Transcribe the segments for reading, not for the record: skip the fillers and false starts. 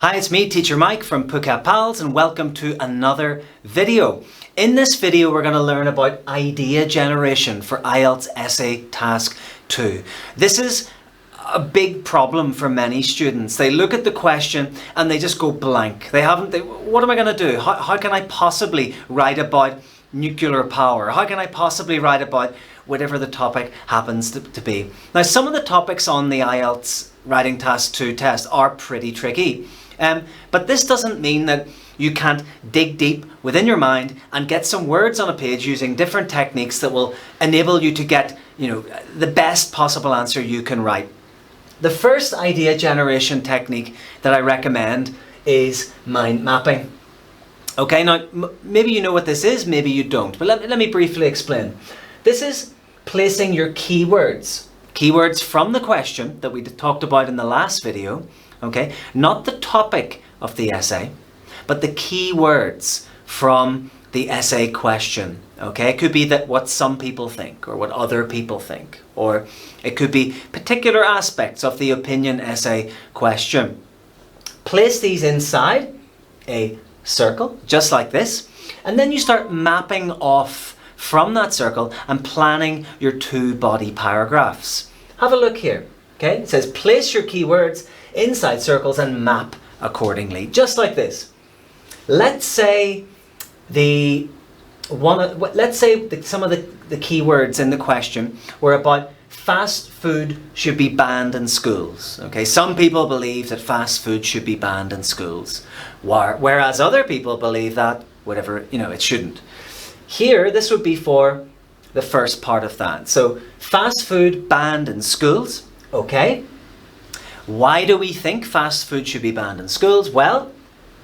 Hi, it's me, Teacher Mike from phuketpals, and welcome to another video. In this video, we're going to learn about idea generation for IELTS Essay Task 2. This is a big problem for many students. They look at the question and they just go blank. What am I going to do? How can I possibly write about nuclear power? How can I possibly write about whatever the topic happens to be? Now, some of the topics on the IELTS Writing Task 2 test are pretty tricky. But this doesn't mean that you can't dig deep within your mind and get some words on a page using different techniques that will enable you to get, the best possible answer you can write. The first idea generation technique that I recommend is mind mapping. Okay, now maybe you know what this is, maybe you don't, but let me briefly explain. This is placing your keywords from the question that we talked about in the last video. Okay, not the topic of the essay, but the key words from the essay question. Okay, it could be that what some people think or what other people think, or it could be particular aspects of the opinion essay question. Place these inside a circle, just like this, and then you start mapping off from that circle and planning your two body paragraphs. Have a look here. Okay, it says place your keywords inside circles and map accordingly, just like this. Let's say some of the keywords in the question were about fast food should be banned in schools. Okay, some people believe that fast food should be banned in schools, whereas other people believe that it shouldn't. Here, this would be for the first part of that. So fast food banned in schools. Okay. Why do we think fast food should be banned in schools? Well,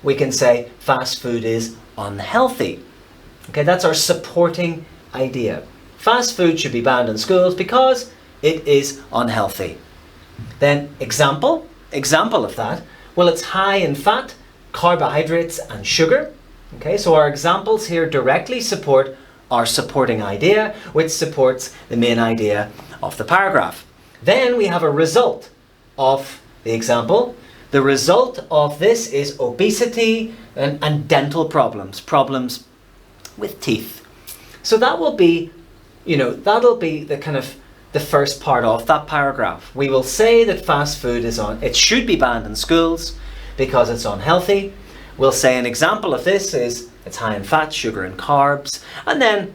we can say fast food is unhealthy. Okay, that's our supporting idea. Fast food should be banned in schools because it is unhealthy. Then example of that. Well, it's high in fat, carbohydrates and sugar. Okay, so our examples here directly support our supporting idea, which supports the main idea of the paragraph. Then we have a result of the example. The result of this is obesity and dental problems with teeth. So that will be, that'll be the first part of that paragraph. We will say that fast food it should be banned in schools because it's unhealthy. We'll say an example of this is it's high in fat, sugar and carbs, and then,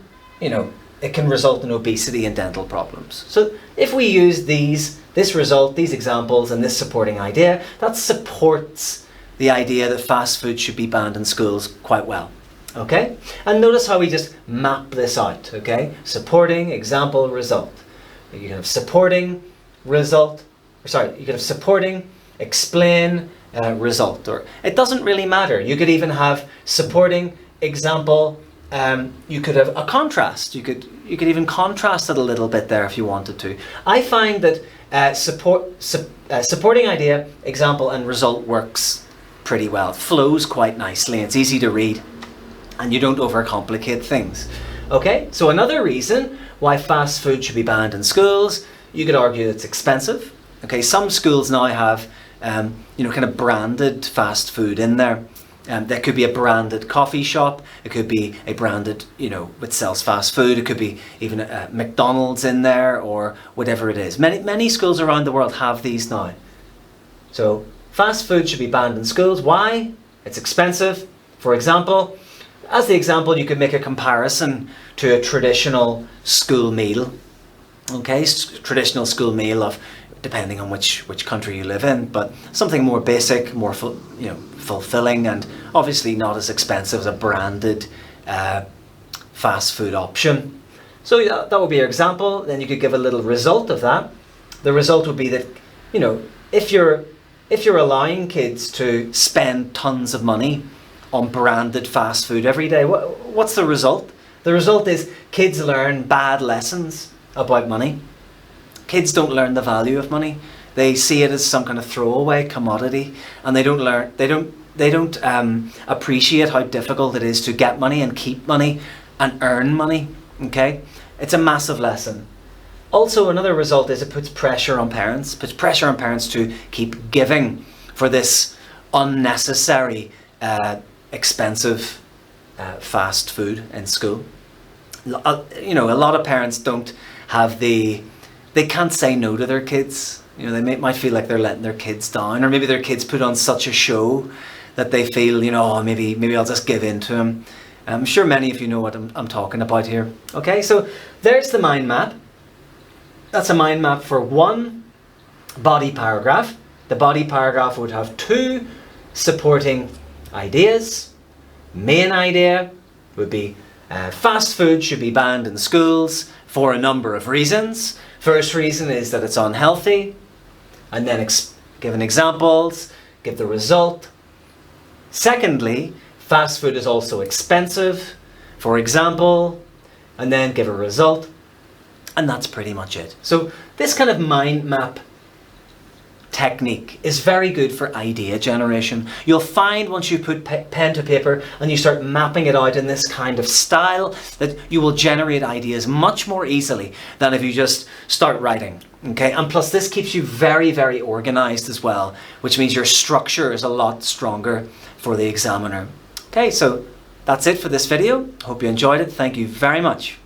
it can result in obesity and dental problems. So if we use this result, these examples, and this supporting idea, that supports the idea that fast food should be banned in schools quite well. Okay? And notice how we just map this out. Okay? Supporting, example, result. You can have supporting, result, supporting, explain, result. Or it doesn't really matter. You could even have supporting, example. You could have a contrast. You could even contrast it a little bit there if you wanted to. I find that supporting idea, example and result works pretty well. It flows quite nicely. It's easy to read and you don't overcomplicate things. Okay, so another reason why fast food should be banned in schools, you could argue it's expensive. Okay, some schools now have branded fast food in there. There could be a branded coffee shop. It could be a branded, which sells fast food. It could be even a McDonald's in there or whatever it is. Many schools around the world have these now. So fast food should be banned in schools. Why? It's expensive. For example, as the example, you could make a comparison to a traditional school meal. Okay, traditional school meal of, depending on which country you live in, but something more basic, more fulfilling, and obviously not as expensive as a branded fast food option. So that would be your example. Then you could give a little result of that. The result would be that, if you're allowing kids to spend tons of money on branded fast food every day, what's the result? The result is kids learn bad lessons about money. Kids don't learn the value of money. They see it as some kind of throwaway commodity, and they don't appreciate how difficult it is to get money and keep money and earn money. Okay, it's a massive lesson. Also, another result is it puts pressure on parents to keep giving for this unnecessary, expensive fast food in school. You know, a lot of parents don't have they can't say no to their kids. You know, they might feel like they're letting their kids down, or maybe their kids put on such a show that they feel, you know, oh, maybe I'll just give in to them. I'm sure many of you know what I'm talking about here. Okay, so there's the mind map. That's a mind map for one body paragraph. The body paragraph would have two supporting ideas. Main idea would be fast food should be banned in schools for a number of reasons. First reason is that it's unhealthy, and then give an examples, give the result. Secondly, fast food is also expensive, for example, and then give a result, and that's pretty much it. So this kind of mind map technique is very good for idea generation. You'll find once you put pen to paper and you start mapping it out in this kind of style that you will generate ideas much more easily than if you just start writing. Okay, and plus this keeps you very, very organized as well, which means your structure is a lot stronger for the examiner. Okay, so that's it for this video. Hope you enjoyed it. Thank you very much.